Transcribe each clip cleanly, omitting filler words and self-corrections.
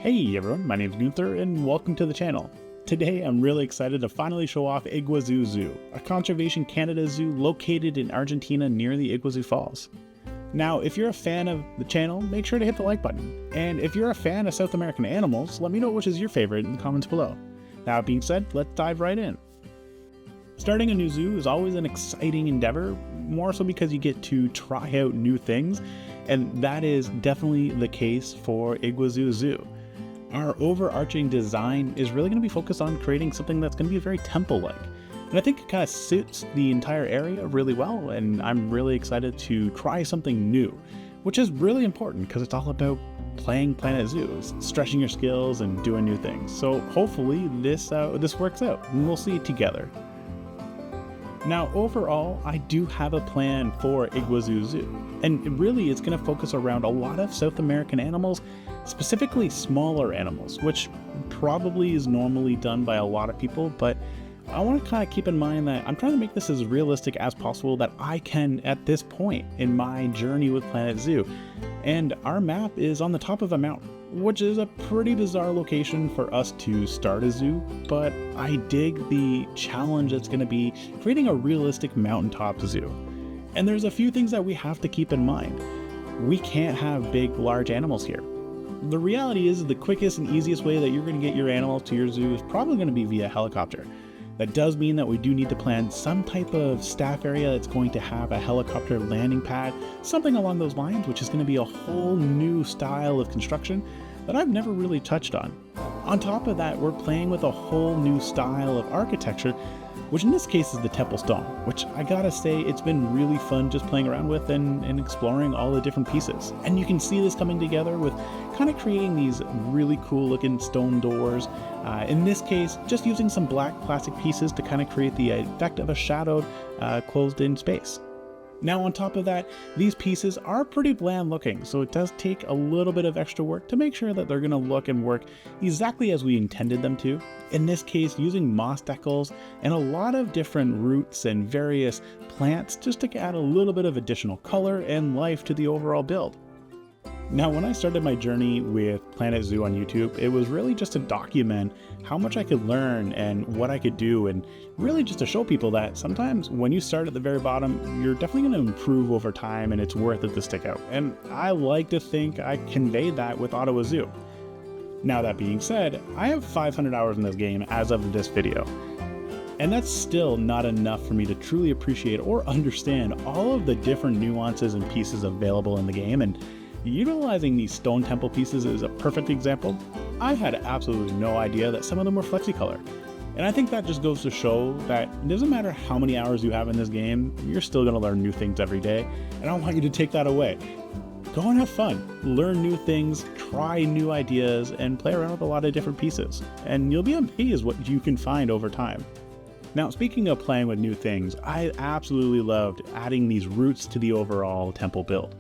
Hey everyone, my name is Gunther and welcome to the channel. Today I'm really excited to finally show off Iguazu Zoo, a Conservation Canada zoo located in Argentina near the Iguazu Falls. Now, if you're a fan of the channel, make sure to hit the like button. And if you're a fan of South American animals, let me know which is your favorite in the comments below. That being said, let's dive right in. Starting a new zoo is always an exciting endeavor, more so because you get to try out new things, and that is definitely the case for Iguazu Zoo. Our overarching design is really going to be focused on creating something that's going to be very temple-like. And I think it kind of suits the entire area really well, and I'm really excited to try something new, which is really important because it's all about playing Planet Zoo, stretching your skills and doing new things. So hopefully this works out, and we'll see it together. Now, overall, I do have a plan for Iguazu Zoo, and really it's going to focus around a lot of South American animals, specifically smaller animals, which probably is normally done by a lot of people, but I want to kind of keep in mind that I'm trying to make this as realistic as possible that I can at this point in my journey with Planet Zoo. And our map is on the top of a mountain, which is a pretty bizarre location for us to start a zoo, but I dig the challenge that's going to be creating a realistic mountaintop zoo. And there's a few things that we have to keep in mind. We can't have big, large animals here. The reality is the quickest and easiest way that you're going to get your animals to your zoo is probably going to be via helicopter. That does mean that we do need to plan some type of staff area that's going to have a helicopter landing pad, something along those lines, which is going to be a whole new style of construction that I've never really touched on. On top of that, we're playing with a whole new style of architecture, which in this case is the temple stone, which I gotta say, it's been really fun just playing around with and exploring all the different pieces. And you can see this coming together with kind of creating these really cool looking stone doors. In this case, just using some black plastic pieces to kind of create the effect of a shadowed, closed in space. Now on top of that, these pieces are pretty bland looking, so it does take a little bit of extra work to make sure that they're going to look and work exactly as we intended them to. In this case, using moss decals and a lot of different roots and various plants just to add a little bit of additional color and life to the overall build. Now, when I started my journey with Planet Zoo on YouTube, it was really just to document how much I could learn and what I could do, and really just to show people that sometimes when you start at the very bottom, you're definitely going to improve over time and it's worth it to stick out. And I like to think I conveyed that with Ottawa Zoo. Now, that being said, I have 500 hours in this game as of this video. And that's still not enough for me to truly appreciate or understand all of the different nuances and pieces available in the game, and utilizing these stone temple pieces is a perfect example. I had absolutely no idea that some of them were flexicolor. And I think that just goes to show that it doesn't matter how many hours you have in this game, you're still going to learn new things every day. And I want you to take that away. Go and have fun, learn new things, try new ideas, and play around with a lot of different pieces. And you'll be amazed what you can find over time. Now, speaking of playing with new things, I absolutely loved adding these roots to the overall temple build.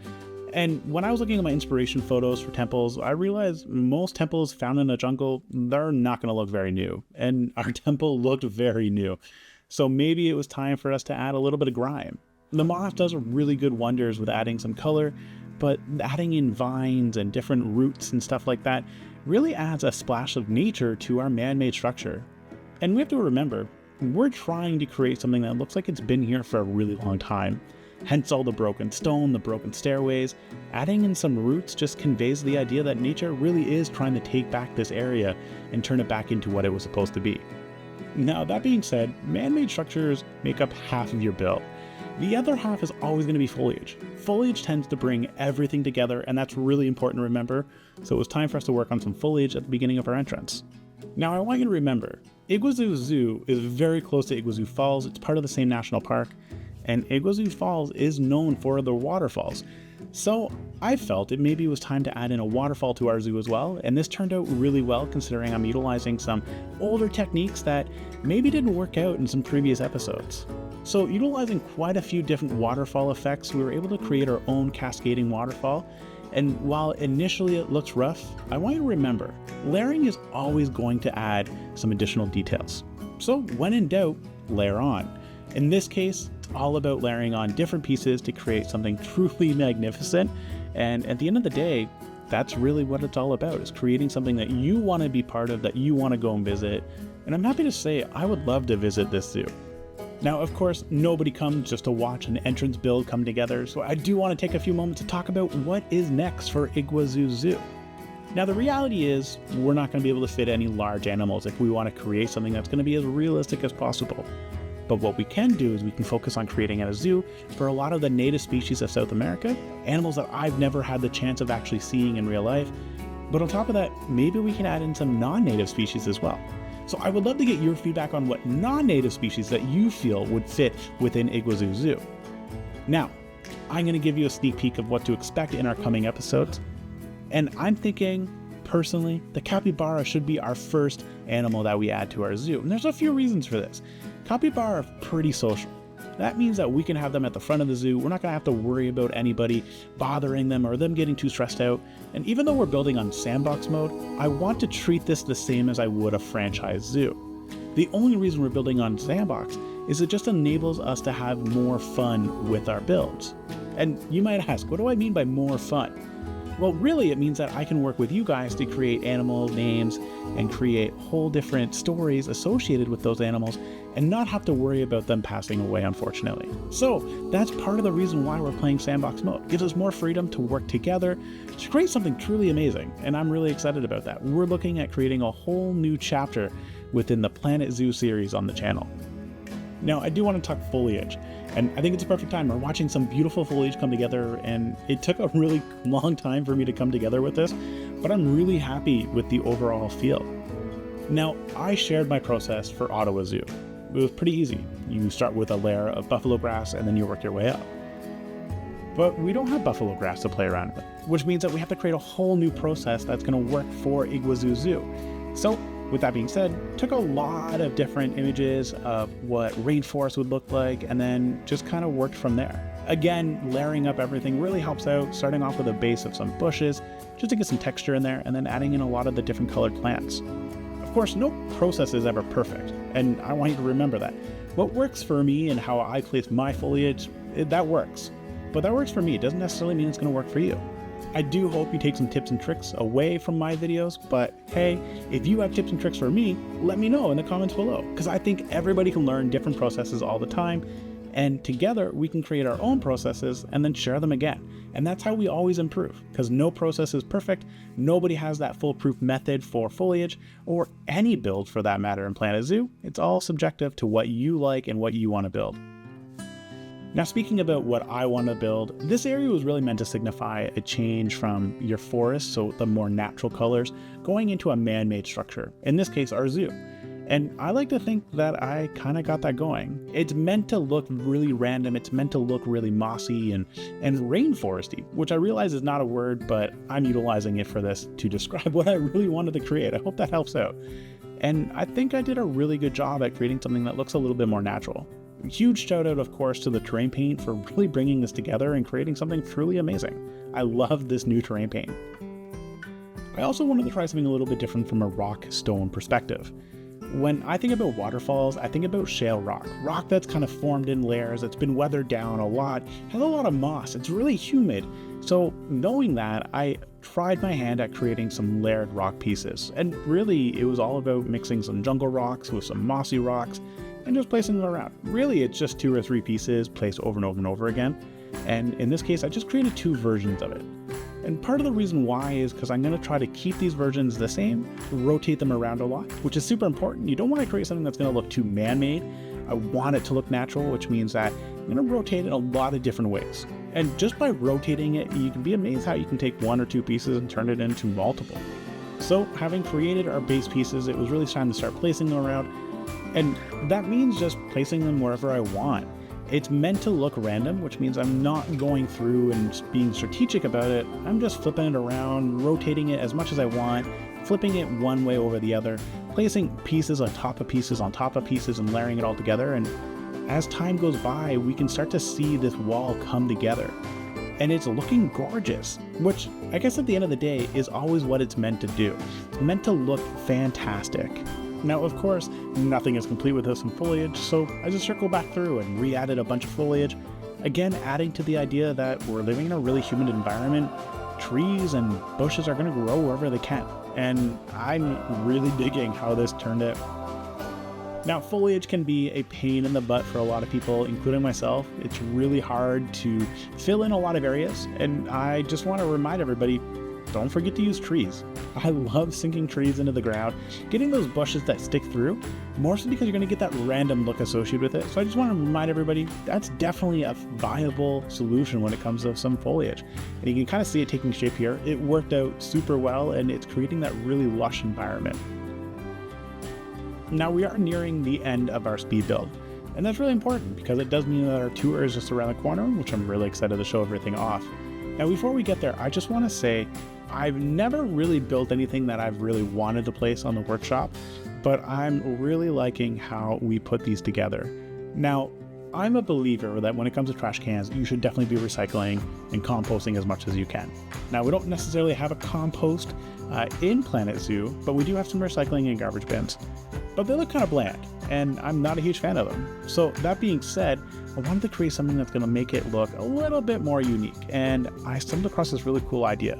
And when I was looking at my inspiration photos for temples, I realized most temples found in a jungle, they're not going to look very new. And our temple looked very new. So maybe it was time for us to add a little bit of grime. The moss does really good wonders with adding some color, but adding in vines and different roots and stuff like that really adds a splash of nature to our man-made structure. And we have to remember, we're trying to create something that looks like it's been here for a really long time. Hence all the broken stone, the broken stairways. Adding in some roots just conveys the idea that nature really is trying to take back this area and turn it back into what it was supposed to be. Now, that being said, man-made structures make up half of your build. The other half is always going to be foliage. Foliage tends to bring everything together, and that's really important to remember, so it was time for us to work on some foliage at the beginning of our entrance. Now, I want you to remember, Iguazu Zoo is very close to Iguazu Falls. It's part of the same national park. And Iguazu Falls is known for the waterfalls. So I felt it maybe was time to add in a waterfall to our zoo as well, and this turned out really well considering I'm utilizing some older techniques that maybe didn't work out in some previous episodes. So utilizing quite a few different waterfall effects, we were able to create our own cascading waterfall. And while initially it looks rough, I want you to remember, layering is always going to add some additional details. So when in doubt, layer on. In this case, it's all about layering on different pieces to create something truly magnificent. And at the end of the day, that's really what it's all about, is creating something that you want to be part of, that you want to go and visit. And I'm happy to say I would love to visit this zoo. Now, of course, nobody comes just to watch an entrance build come together, so I do want to take a few moments to talk about what is next for Iguazu Zoo. Now, the reality is we're not going to be able to fit any large animals if we want to create something that's going to be as realistic as possible. But what we can do is we can focus on creating at a zoo for a lot of the native species of South America, animals that I've never had the chance of actually seeing in real life. But on top of that, maybe we can add in some non-native species as well. So I would love to get your feedback on what non-native species that you feel would fit within Iguazu Zoo. Now, I'm going to give you a sneak peek of what to expect in our coming episodes. And I'm thinking, personally, the capybara should be our first animal that we add to our zoo. And there's a few reasons for this. Capybara are pretty social. That means that we can have them at the front of the zoo. We're not going to have to worry about anybody bothering them or them getting too stressed out. And even though we're building on Sandbox mode, I want to treat this the same as I would a franchise zoo. The only reason we're building on Sandbox is it just enables us to have more fun with our builds. And you might ask, what do I mean by more fun? Well, really, it means that I can work with you guys to create animal names and create whole different stories associated with those animals and not have to worry about them passing away, unfortunately. So that's part of the reason why we're playing Sandbox mode. It gives us more freedom to work together to create something truly amazing, and I'm really excited about that. We're looking at creating a whole new chapter within the Planet Zoo series on the channel. Now, I do want to talk foliage, and I think it's a perfect time. We're watching some beautiful foliage come together, and it took a really long time for me to come together with this, but I'm really happy with the overall feel. Now, I shared my process for Ottawa Zoo. It was pretty easy. You start with a layer of buffalo grass, and then you work your way up. But we don't have buffalo grass to play around with, which means that we have to create a whole new process that's going to work for Iguazu Zoo. So, with that being said, took a lot of different images of what rainforest would look like and then just kind of worked from there. Again, layering up everything really helps out, starting off with a base of some bushes just to get some texture in there and then adding in a lot of the different colored plants. Of course, no process is ever perfect, and I want you to remember that. What works for me and how I place my foliage, that works. But that works for me. It doesn't necessarily mean it's going to work for you. I do hope you take some tips and tricks away from my videos, but hey, if you have tips and tricks for me, let me know in the comments below, because I think everybody can learn different processes all the time, and together we can create our own processes and then share them again. And that's how we always improve, because no process is perfect. Nobody has that foolproof method for foliage, or any build for that matter in Planet Zoo. It's all subjective to what you like and what you want to build. Now, speaking about what I want to build, this area was really meant to signify a change from your forest, so the more natural colors, going into a man-made structure, in this case our zoo. And I like to think that I kind of got that going. It's meant to look really random, it's meant to look really mossy and rainforesty, which I realize is not a word, but I'm utilizing it for this to describe what I really wanted to create. I hope that helps out. And I think I did a really good job at creating something that looks a little bit more natural. Huge shout out, of course, to the terrain paint for really bringing this together and creating something truly amazing. I love this new terrain paint. I also wanted to try something a little bit different from a rock stone perspective. When I think about waterfalls, I think about shale rock. Rock that's kind of formed in layers, it's been weathered down a lot, has a lot of moss, it's really humid. So knowing that, I tried my hand at creating some layered rock pieces. And really, it was all about mixing some jungle rocks with some mossy rocks and just placing them around. Really, it's just 2 or 3 pieces placed over and over and over again. And in this case, I just created 2 versions of it. And part of the reason why is because I'm going to try to keep these versions the same, rotate them around a lot, which is super important. You don't want to create something that's going to look too man-made. I want it to look natural, which means that I'm going to rotate it in a lot of different ways. And just by rotating it, you can be amazed how you can take 1 or 2 pieces and turn it into multiple. So having created our base pieces, it was really time to start placing them around. And that means just placing them wherever I want. It's meant to look random, which means I'm not going through and being strategic about it. I'm just flipping it around, rotating it as much as I want, flipping it one way over the other, placing pieces on top of pieces on top of pieces and layering it all together. And as time goes by, we can start to see this wall come together. And it's looking gorgeous, which I guess at the end of the day is always what it's meant to do. It's meant to look fantastic. Now, of course, nothing is complete without some foliage, so I just circled back through and re-added a bunch of foliage, again adding to the idea that we're living in a really humid environment, trees and bushes are going to grow wherever they can. And I'm really digging how this turned out. Now, foliage can be a pain in the butt for a lot of people, including myself. It's really hard to fill in a lot of areas, and I just want to remind everybody, don't forget to use trees. I love sinking trees into the ground, getting those bushes that stick through, more so because you're going to get that random look associated with it. So I just want to remind everybody, that's definitely a viable solution when it comes to some foliage. And you can kind of see it taking shape here. It worked out super well, and it's creating that really lush environment. Now we are nearing the end of our speed build, and that's really important because it does mean that our tour is just around the corner, which I'm really excited to show everything off. Now before we get there, I just want to say I've never really built anything that I've really wanted to place on the workshop, but I'm really liking how we put these together. Now, I'm a believer that when it comes to trash cans, you should definitely be recycling and composting as much as you can. Now, we don't necessarily have a compost in Planet Zoo, but we do have some recycling and garbage bins. But they look kind of bland, and I'm not a huge fan of them. So that being said, I wanted to create something that's going to make it look a little bit more unique, and I stumbled across this really cool idea,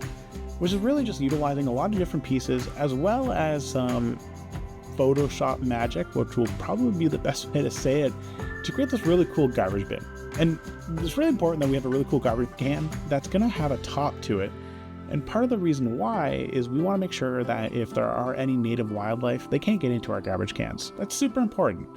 which is really just utilizing a lot of different pieces as well as some Photoshop magic, which will probably be the best way to say it, to create this really cool garbage bin. And it's really important that we have a really cool garbage can that's going to have a top to it. And part of the reason why is we want to make sure that if there are any native wildlife, they can't get into our garbage cans. That's super important.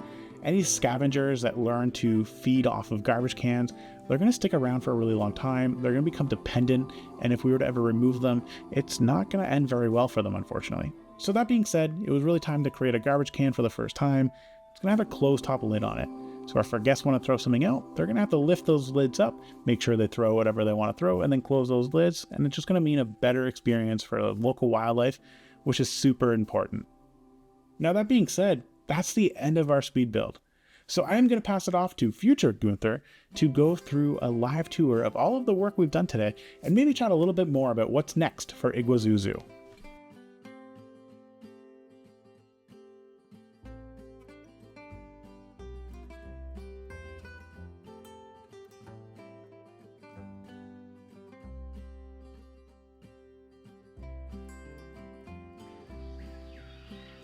Any scavengers that learn to feed off of garbage cans, they're going to stick around for a really long time. They're going to become dependent. And if we were to ever remove them, it's not going to end very well for them, unfortunately. So that being said, it was really time to create a garbage can for the first time. It's going to have a closed top lid on it. So if our guests want to throw something out, they're going to have to lift those lids up, make sure they throw whatever they want to throw, and then close those lids. And it's just going to mean a better experience for local wildlife, which is super important. Now, that being said, that's the end of our speed build. So I am going to pass it off to future Gunther to go through a live tour of all of the work we've done today and maybe chat a little bit more about what's next for Iguazu Zoo.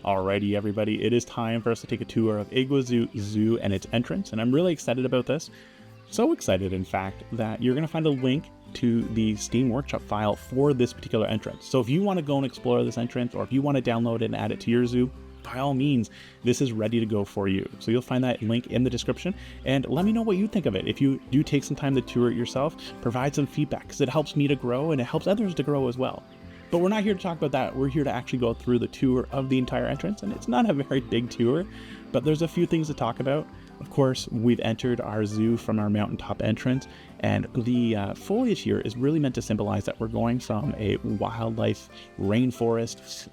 Alrighty, everybody, it is time for us to take a tour of Iguazu Zoo and its entrance, and I'm really excited about this. So excited, in fact, that you're going to find a link to the Steam Workshop file for this particular entrance. So if you want to go and explore this entrance, or if you want to download it and add it to your zoo, by all means, this is ready to go for you. So you'll find that link in the description, and let me know what you think of it. If you do take some time to tour it yourself, provide some feedback, because it helps me to grow and it helps others to grow as well. But we're not here to talk about that. We're here to actually go through the tour of the entire entrance, and it's not a very big tour, but there's a few things to talk about. Of course, we've entered our zoo from our mountaintop entrance, and the foliage here is really meant to symbolize that we're going from a wildlife rainforest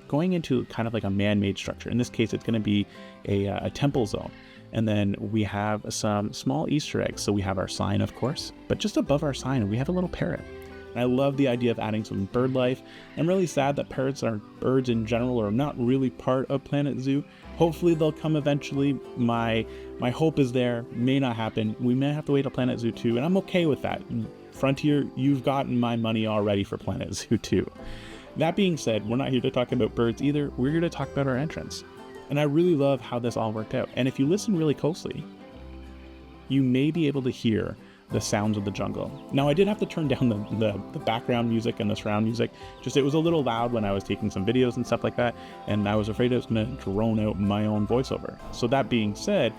going into kind of like a man-made structure. In this case, it's going to be a temple zone. And then we have some small Easter eggs. So we have our sign, of course, but just above our sign, we have a little parrot. And I love the idea of adding some bird life. I'm really sad that parrots or birds in general are not really part of Planet Zoo. Hopefully they'll come eventually. My hope is there. May not happen. We may have to wait till Planet Zoo 2, and I'm okay with that. Frontier, you've gotten my money already for Planet Zoo 2. That being said, we're not here to talk about birds either. We're here to talk about our entrance. And I really love how this all worked out. And if you listen really closely, you may be able to hear the sounds of the jungle. Now, I did have to turn down the background music and the surround music. Just it was a little loud when I was taking some videos and stuff like that, and I was afraid it was going to drone out my own voiceover. So that being said,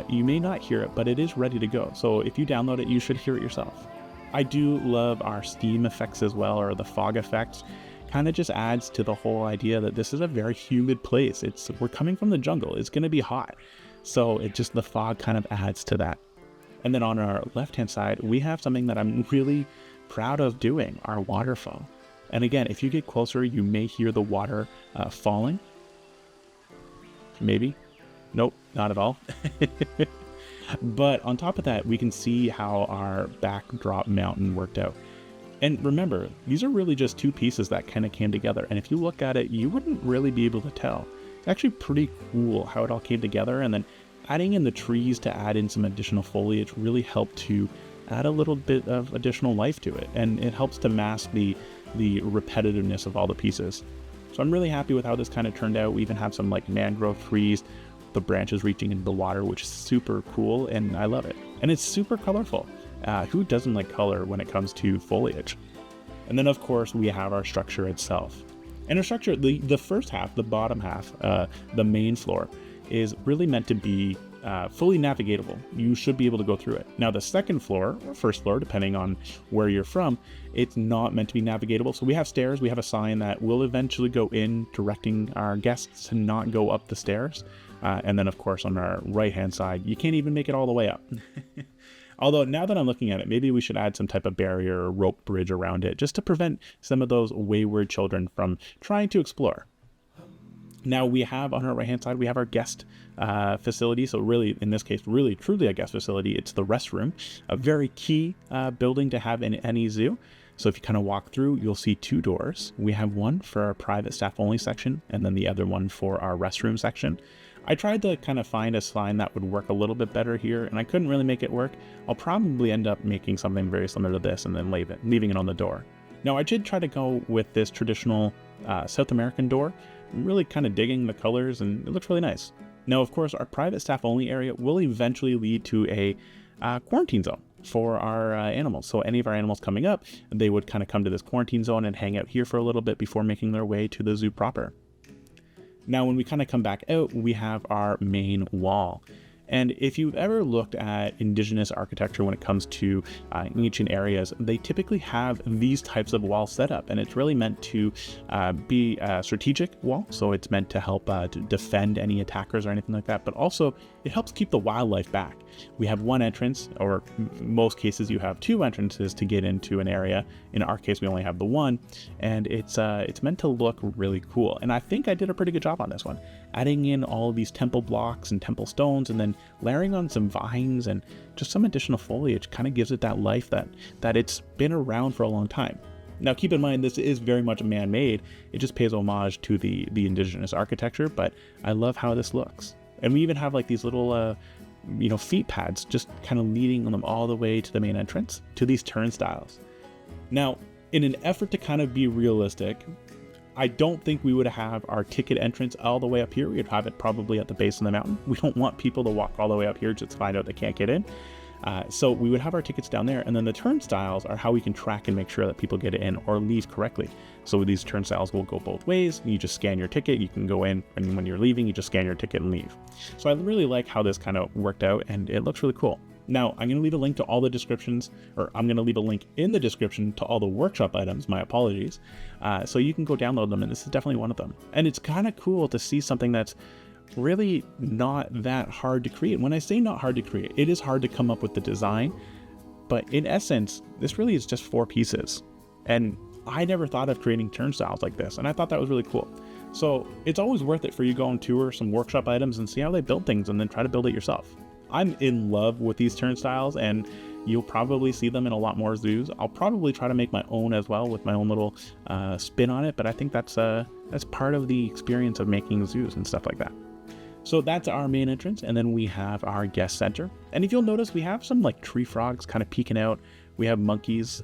you may not hear it, but it is ready to go. So if you download it, you should hear it yourself. I do love our steam effects as well, or the fog effects. Kind of just adds to the whole idea that this is a very humid place. We're coming from the jungle. It's going to be hot. So the fog kind of adds to that. And then on our left-hand side, we have something that I'm really proud of doing, our waterfall. And again, if you get closer, you may hear the water falling. Maybe. Nope, not at all. But on top of that, we can see how our backdrop mountain worked out. And remember, these are really just two pieces that kind of came together. And if you look at it, you wouldn't really be able to tell. It's actually pretty cool how it all came together. And then adding in the trees to add in some additional foliage really helped to add a little bit of additional life to it, and it helps to mask the repetitiveness of all the pieces. So I'm really happy with how this kind of turned out. We even have some like mangrove trees, the branches reaching into the water, which is super cool, and I love it. And it's super colorful. Who doesn't like color when it comes to foliage? And then of course we have our structure itself. And our structure, the first half, the bottom half, the main floor, is really meant to be fully navigatable. You should be able to go through it. Now the second floor, or first floor, depending on where you're from, it's not meant to be navigatable. So we have stairs, we have a sign that will eventually go in directing our guests to not go up the stairs. And then of course on our right hand side, you can't even make it all the way up. Although now that I'm looking at it, maybe we should add some type of barrier or rope bridge around it just to prevent some of those wayward children from trying to explore. Now we have on our right hand side, we have our guest facility. So really, in this case, really truly a guest facility. It's the restroom, a very key building to have in any zoo. So if you kind of walk through, you'll see two doors. We have one for our private staff only section, and then the other one for our restroom section. I tried to kind of find a sign that would work a little bit better here, and I couldn't really make it work. I'll probably end up making something very similar to this and then leaving it on the door. Now I did try to go with this traditional South American door. I'm really kind of digging the colors, and it looks really nice. Now, of course, our private staff only area will eventually lead to a quarantine zone for our animals. So any of our animals coming up, they would kind of come to this quarantine zone and hang out here for a little bit before making their way to the zoo proper. Now, when we kind of come back out, we have our main wall. And if you've ever looked at indigenous architecture when it comes to ancient areas, they typically have these types of walls set up, and it's really meant to be a strategic wall. So it's meant to help to defend any attackers or anything like that, but also it helps keep the wildlife back. We have one entrance, or in most cases you have two entrances to get into an area. In our case, we only have the one, and it's meant to look really cool. And I think I did a pretty good job on this one, adding in all of these temple blocks and temple stones, and then layering on some vines and just some additional foliage kind of gives it that life that it's been around for a long time. Now, keep in mind, this is very much man-made. It just pays homage to the indigenous architecture, but I love how this looks. And we even have like these little feet pads just kind of leading them all the way to the main entrance to these turnstiles. Now, in an effort to kind of be realistic, I don't think we would have our ticket entrance all the way up here. We'd have it probably at the base of the mountain. We don't want people to walk all the way up here just to find out they can't get in. So we would have our tickets down there, and then the turnstiles are how we can track and make sure that people get in or leave correctly. So these turnstiles will go both ways. You just scan your ticket, you can go in, and when you're leaving, you just scan your ticket and leave. So I really like how this kind of worked out, and it looks really cool. Now, I'm going to leave a link to all the descriptions, or I'm going to leave a link in the description to all the workshop items, my apologies, so you can go download them, and this is definitely one of them. And it's kind of cool to see something that's really not that hard to create. When I say not hard to create, it is hard to come up with the design, but in essence, this really is just 4 pieces. And I never thought of creating turnstiles like this, and I thought that was really cool. So it's always worth it for you to go and tour some workshop items and see how they build things, and then try to build it yourself. I'm in love with these turnstiles, and you'll probably see them in a lot more zoos. I'll probably try to make my own as well with my own little spin on it, but I think that's part of the experience of making zoos and stuff like that. So that's our main entrance, and then we have our guest center. And if you'll notice, we have some like tree frogs kind of peeking out. We have monkeys.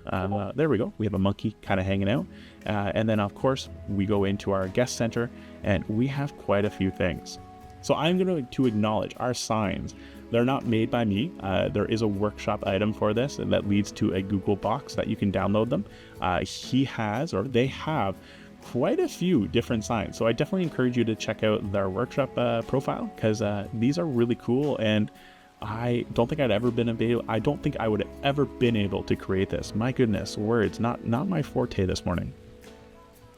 There we go. We have a monkey kind of hanging out. And then of course we go into our guest center, and we have quite a few things. So I'm going to acknowledge our signs. They're not made by me. There is a workshop item for this, and that leads to a Google box that you can download them. They have quite a few different signs. So I definitely encourage you to check out their workshop profile, because these are really cool, and I don't think I would have ever been able to create this. My goodness, words, not my forte this morning.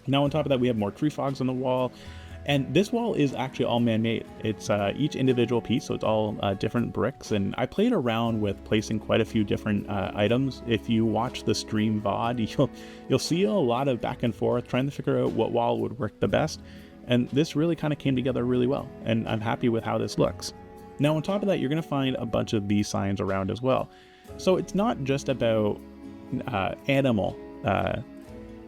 Now on top of that, we have more tree frogs on the wall. And this wall is actually all man-made. It's each individual piece, so it's all different bricks. And I played around with placing quite a few different items. If you watch the stream VOD, you'll see a lot of back and forth trying to figure out what wall would work the best. And this really kind of came together really well, and I'm happy with how this looks. Now on top of that, you're going to find a bunch of these signs around as well. So it's not just about animal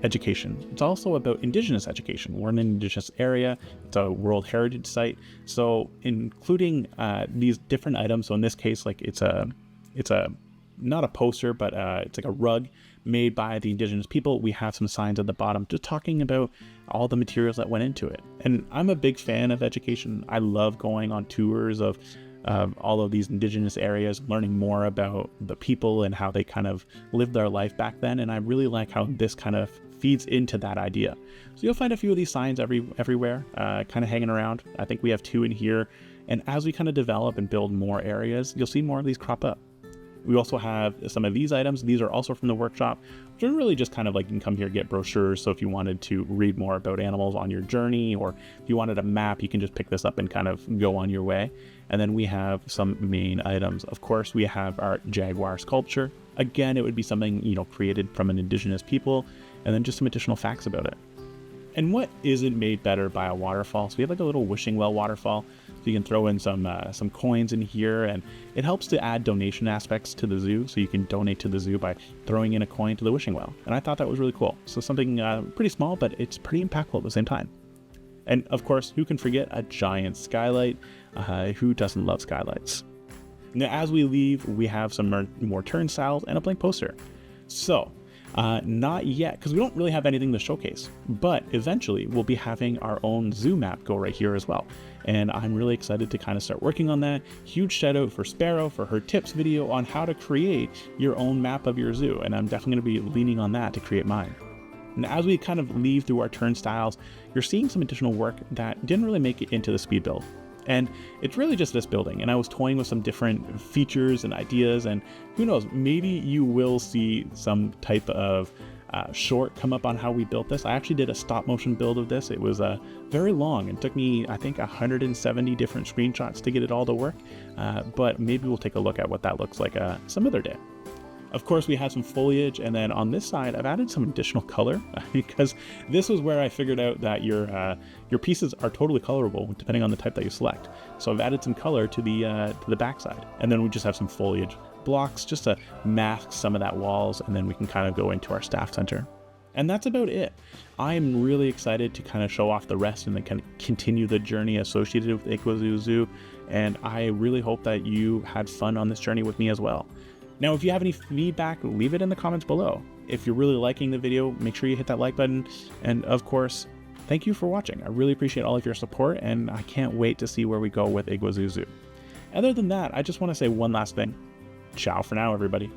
education. It's also about indigenous education. We're in an indigenous area. It's a World Heritage Site. So including these different items. So in this case, like it's a not a poster, but it's like a rug made by the indigenous people. We have some signs at the bottom just talking about all the materials that went into it. And I'm a big fan of education. I love going on tours of all of these indigenous areas, learning more about the people and how they kind of lived their life back then. And I really like how this kind of feeds into that idea. So you'll find a few of these signs everywhere, kind of hanging around. I think we have 2 in here. And as we kind of develop and build more areas, you'll see more of these crop up. We also have some of these items. These are also from the workshop, which are really just kind of like you can come here, get brochures. So if you wanted to read more about animals on your journey, or if you wanted a map, you can just pick this up and kind of go on your way. And then we have some main items. Of course, we have our jaguar sculpture. Again, it would be something, you know, created from an indigenous people, and then just some additional facts about it. And what isn't made better by a waterfall? So we have like a little wishing well waterfall. So you can throw in some coins in here, and it helps to add donation aspects to the zoo. So you can donate to the zoo by throwing in a coin to the wishing well. And I thought that was really cool. So something pretty small, but it's pretty impactful at the same time. And of course, who can forget a giant skylight? Who doesn't love skylights? Now, as we leave, we have some more turnstiles and a blank poster. So not yet, because we don't really have anything to showcase, but eventually we'll be having our own zoo map go right here as well. And I'm really excited to kind of start working on that. Huge shout out for Sparrow for her tips video on how to create your own map of your zoo. And I'm definitely going to be leaning on that to create mine. And as we kind of leave through our turnstiles, you're seeing some additional work that didn't really make it into the speed build. And it's really just this building. And I was toying with some different features and ideas, and who knows, maybe you will see some type of short come up on how we built this. I actually did a stop motion build of this. It was very long and took me, I think, 170 different screenshots to get it all to work. But maybe we'll take a look at what that looks like some other day. Of course, we have some foliage, and then on this side, I've added some additional color because this was where I figured out that your pieces are totally colorable depending on the type that you select. So I've added some color to the backside, and then we just have some foliage blocks just to mask some of that walls, and then we can kind of go into our staff center. And that's about it. I'm really excited to kind of show off the rest and then kind of continue the journey associated with Iguazu Zoo, and I really hope that you had fun on this journey with me as well. Now, if you have any feedback, leave it in the comments below. If you're really liking the video, make sure you hit that like button. And of course, thank you for watching. I really appreciate all of your support, and I can't wait to see where we go with Iguazu Zoo. Other than that, I just want to say one last thing. Ciao for now, everybody.